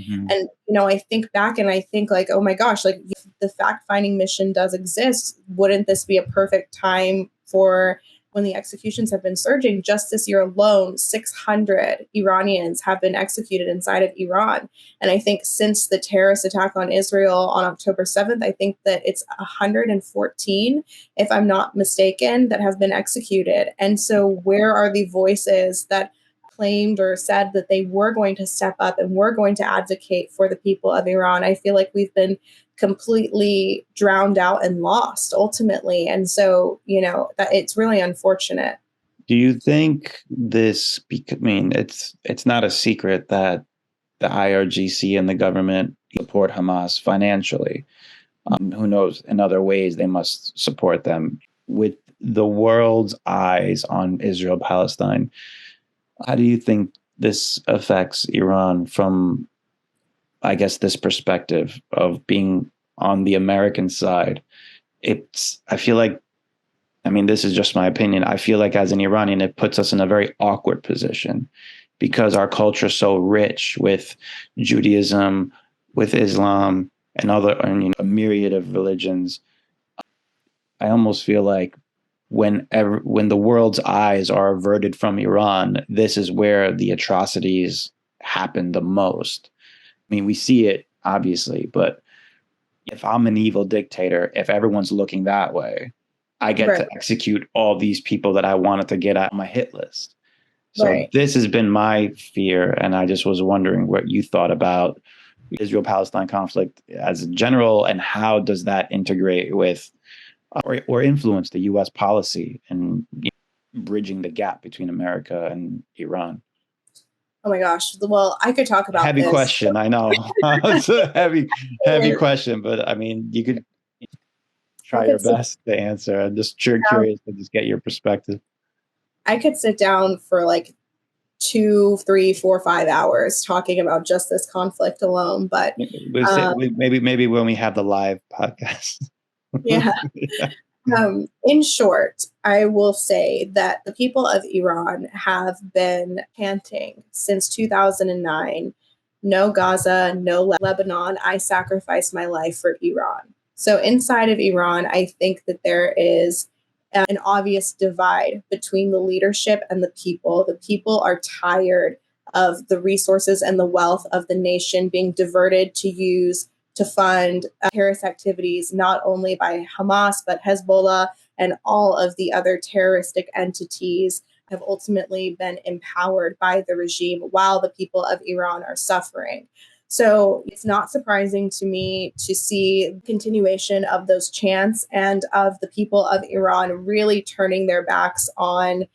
I think back and I think like, oh my gosh, like the fact-finding mission does exist. Wouldn't this be a perfect time for when the executions have been surging? Just this year alone, 600 Iranians have been executed inside of Iran. And I think since the terrorist attack on Israel on October 7th, I think that it's 114, if I'm not mistaken, that have been executed. And so where are the voices that claimed or said that they were going to step up and were going to advocate for the people of Iran? I feel like we've been completely drowned out and lost ultimately. And so, that it's really unfortunate. Do you think it's not a secret that the IRGC and the government, support Hamas financially. Who knows, in other ways they must support them. With the world's eyes on Israel-Palestine, how do you think this affects Iran from, I guess, this perspective of being on the American side? I feel like, I mean, this is just my opinion. I feel like as an Iranian, it puts us in a very awkward position because our culture is so rich with Judaism, with Islam, and a myriad of religions. I almost feel like when the world's eyes are averted from Iran, this is where the atrocities happen the most. I mean, we see it obviously, but if I'm an evil dictator, if everyone's looking that way, I get to execute all these people that I wanted to get on my hit list. So this has been my fear, and I just was wondering what you thought about Israel-Palestine conflict as a general, and how does that integrate with or influence the U.S. policy and bridging the gap between America and Iran? Oh my gosh. Well, I could talk about heavy this. Question. I know it's a heavy question, but I mean, you could try your best to answer. I'm just curious to just get your perspective. I could sit down for like 2, 3, 4, 5 hours talking about just this conflict alone, but maybe when we have the live podcast. Yeah. In short, I will say that the people of Iran have been chanting since 2009, no Gaza, no Lebanon, I sacrificed my life for Iran. So inside of Iran, I think that there is an obvious divide between the leadership and the people. The people are tired of the resources and the wealth of the nation being diverted to fund terrorist activities, not only by Hamas, but Hezbollah and all of the other terroristic entities have ultimately been empowered by the regime while the people of Iran are suffering. So it's not surprising to me to see continuation of those chants and of the people of Iran really turning their backs on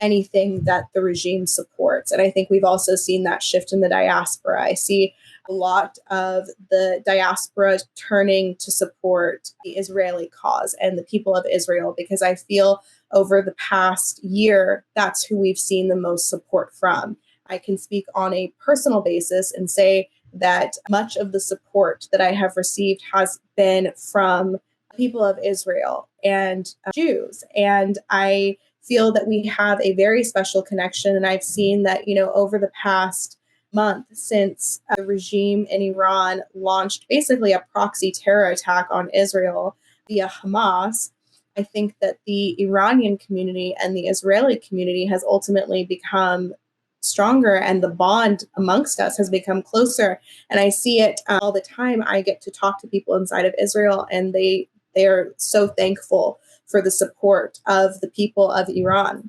anything that the regime supports. And I think we've also seen that shift in the diaspora. I see a lot of the diaspora turning to support the Israeli cause and the people of Israel, because I feel over the past year, that's who we've seen the most support from. I can speak on a personal basis and say that much of the support that I have received has been from people of Israel and Jews. And I feel that we have a very special connection. And I've seen that, over the past month since the regime in Iran launched basically a proxy terror attack on Israel via Hamas, I think that the Iranian community and the Israeli community has ultimately become stronger, and the bond amongst us has become closer. And I see it all the time. I get to talk to people inside of Israel, and they are so thankful for the support of the people of Iran.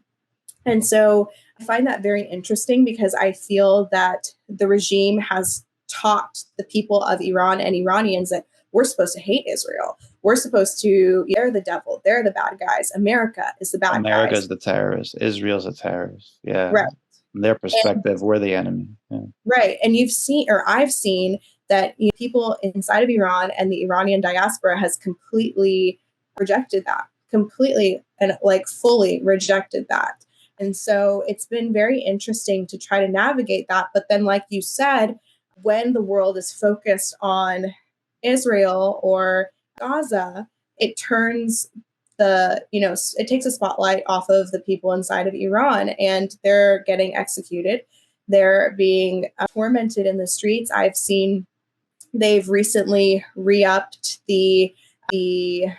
And so I find that very interesting, because I feel that the regime has taught the people of Iran and Iranians that we're supposed to hate Israel. We're supposed to, they're the devil. They're the bad guys. America is the bad guys. America's the terrorist. Israel's a terrorist. Yeah. Right. From their perspective, we're the enemy. Yeah. Right. And I've seen that people inside of Iran and the Iranian diaspora has completely rejected that, completely and fully rejected that. And so it's been very interesting to try to navigate that. But then, like you said, when the world is focused on Israel or Gaza, it turns it takes a spotlight off of the people inside of Iran, and they're getting executed. They're being tormented in the streets. I've seen they've recently re-upped the hijab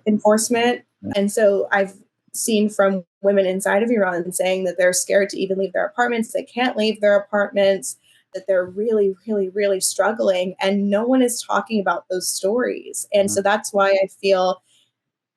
enforcement. And so I've seen from women inside of Iran saying that they're scared to even leave their apartments. They can't leave their apartments, that they're really, really, really struggling. And no one is talking about those stories. And so that's why I feel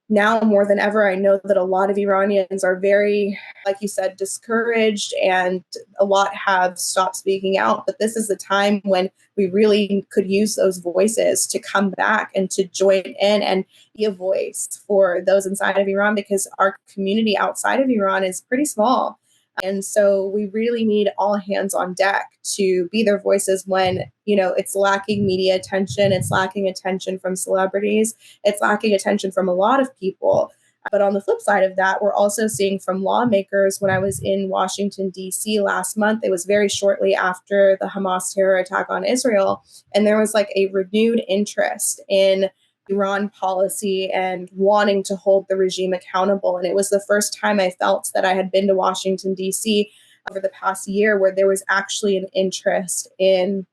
now more than ever, I know that a lot of Iranians are very, like you said, discouraged, and a lot have stopped speaking out. But this is the time when we really could use those voices to come back and to join in and be a voice for those inside of Iran, because our community outside of Iran is pretty small. And so we really need all hands on deck to be their voices when, it's lacking media attention, it's lacking attention from celebrities, it's lacking attention from a lot of people. But on the flip side of that, we're also seeing from lawmakers. When I was in Washington, D.C. last month, it was very shortly after the Hamas terror attack on Israel. And there was like a renewed interest in Iran policy and wanting to hold the regime accountable. And it was the first time I felt that I had been to Washington, D.C. over the past year where there was actually an interest in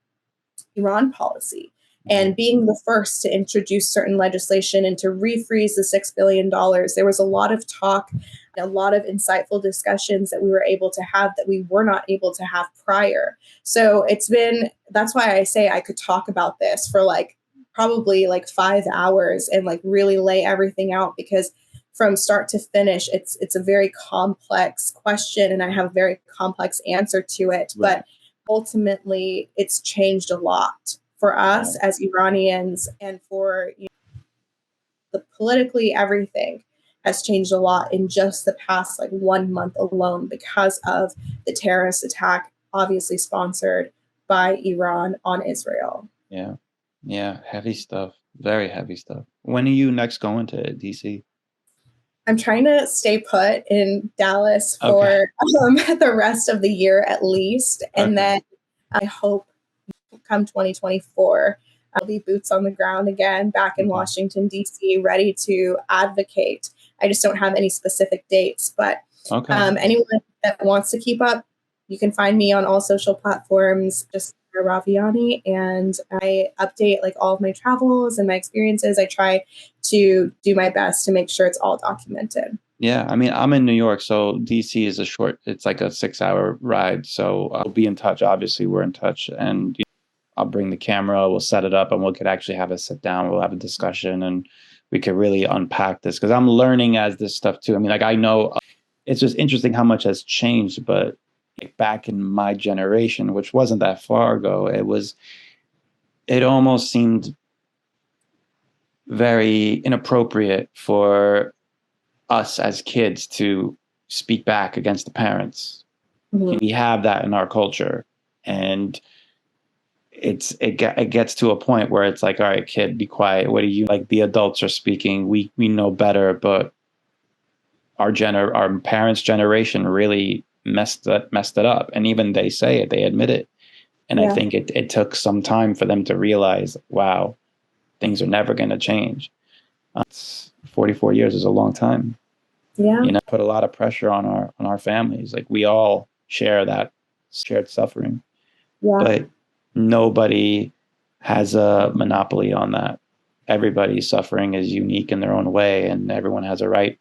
Iran policy. And being the first to introduce certain legislation and to refreeze the $6 billion, there was a lot of talk, a lot of insightful discussions that we were able to have that we were not able to have prior. So that's why I say I could talk about this for probably 5 hours and really lay everything out, because from start to finish, it's a very complex question and I have a very complex answer to it. Right. But ultimately, it's changed a lot for us as Iranians, and for the politically everything has changed a lot in just the past 1 month alone because of the terrorist attack, obviously sponsored by Iran on Israel. Yeah, heavy stuff, very heavy stuff. When are you next going to DC? I'm trying to stay put in Dallas for the rest of the year at least. And then I hope come 2024, I'll be boots on the ground again, back in Washington, D.C., ready to advocate. I just don't have any specific dates, but anyone that wants to keep up, you can find me on all social platforms, just Sarah Raviani, and I update all of my travels and my experiences. I try to do my best to make sure it's all documented. Yeah, I mean, I'm in New York, so DC is it's like a 6-hour ride. So I'll be in touch. Obviously, we're in touch, and I'll bring the camera, we'll set it up, and we could actually have a sit down, we'll have a discussion, and we could really unpack this, because I'm learning as this stuff too. I mean, I know it's just interesting how much has changed, but back in my generation, which wasn't that far ago, it almost seemed very inappropriate for us as kids to speak back against the parents. Mm-hmm. We have that in our culture, and it gets to a point where it's like, all right, kid, be quiet. What do you the adults are speaking? We know better, but our parents' generation really messed it up, and even they say it, they admit it. And I think it took some time for them to realize, wow, things are never going to change. 44 years is a long time. Yeah, put a lot of pressure on our families. We all share that shared suffering, but nobody has a monopoly on that. Everybody's suffering is unique in their own way, and everyone has a right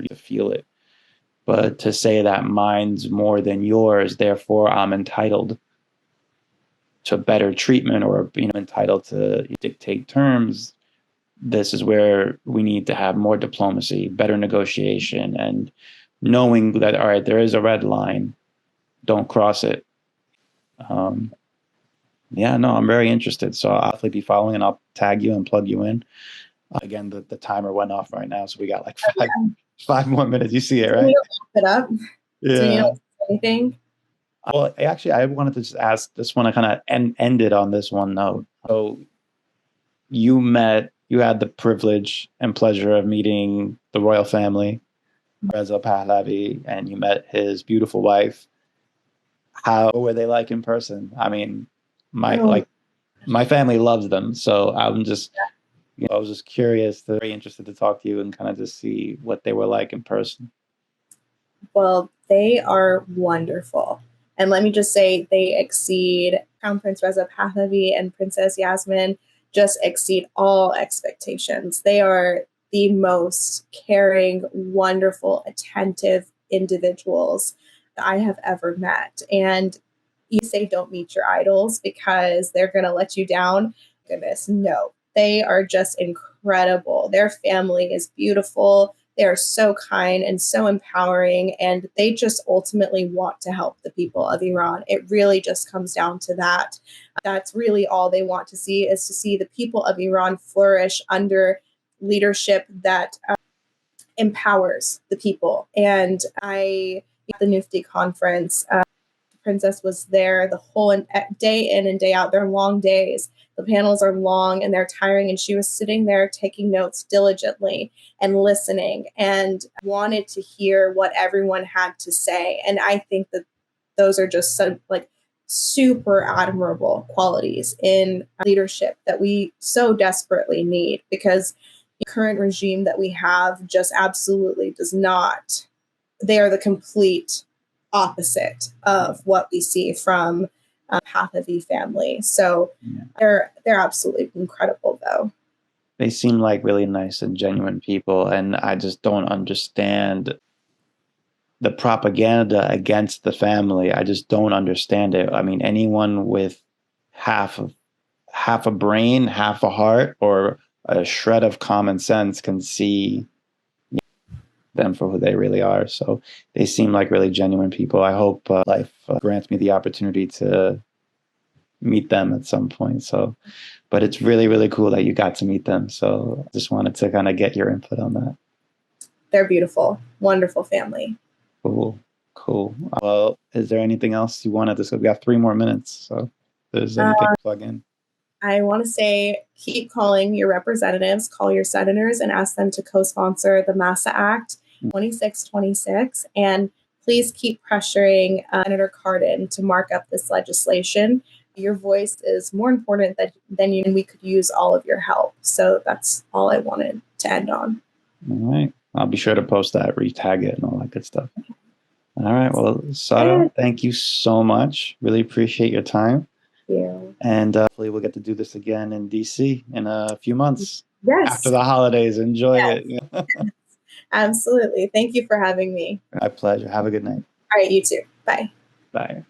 to feel it. But to say that mine's more than yours, therefore I'm entitled to better treatment, or entitled to dictate terms, this is where we need to have more diplomacy, better negotiation, and knowing that, all right, there is a red line, don't cross it. I'm very interested. So I'll definitely be following, and I'll tag you and plug you in. Again, the timer went off right now, so we got 5 more minutes. You see it, right? Can you wrap it up? Yeah. Do you know anything? Well, actually, I wanted to just ask this one. I kind of ended on this one note. So you had the privilege and pleasure of meeting the royal family, Reza Pahlavi, and you met his beautiful wife. How were they like in person? I mean, my family loves them, so I'm just, I was just curious, very interested to talk to you and kind of just see what they were like in person. Well, they are wonderful. And let me just say, they exceed Crown Prince Reza Pahlavi and Princess Yasmin, just exceed all expectations. They are the most caring, wonderful, attentive individuals that I have ever met. And you say don't meet your idols because they're going to let you down. Goodness, no. They are just incredible. Their family is beautiful. They are so kind and so empowering, and they just ultimately want to help the people of Iran. It really just comes down to that. That's really all they want to see, is to see the people of Iran flourish under leadership that empowers the people. And I at the NUFDI conference. The princess was there the whole day in and day out. They're long days. The panels are long and they're tiring. And she was sitting there taking notes diligently and listening and wanted to hear what everyone had to say. And I think that those are just so, like, super admirable qualities in leadership that we so desperately need, because the current regime that we have just absolutely does not. They are the complete opposite of what we see from Pahlavi family. So they're absolutely incredible, though. They seem like really nice and genuine people, and I just don't understand the propaganda against the family. I just don't understand it. I mean, anyone with half a brain, half a heart, or a shred of common sense can see them for who they really are. So they seem like really genuine people. I hope life grants me the opportunity to meet them at some point. So, but it's really, really cool that you got to meet them. So I just wanted to kind of get your input on that. They're beautiful, wonderful family. Cool. Well, is there anything else you want to discuss? We have 3 more minutes, so if there's anything to plug in. I want to say, keep calling your representatives, call your senators, and ask them to co-sponsor the MAHSA Act 2626. And please keep pressuring Senator Cardin to mark up this legislation. Your voice is more important than you, and we could use all of your help. So that's all I wanted to end on. All right. I'll be sure to post that, retag it, and all that good stuff. All right. Well, Sarah, thank you so much. Really appreciate your time. Yeah. And hopefully we'll get to do this again in DC in a few months. Yes. After the holidays. Enjoy it. Absolutely. Thank you for having me. My pleasure. Have a good night. All right. You too. Bye. Bye.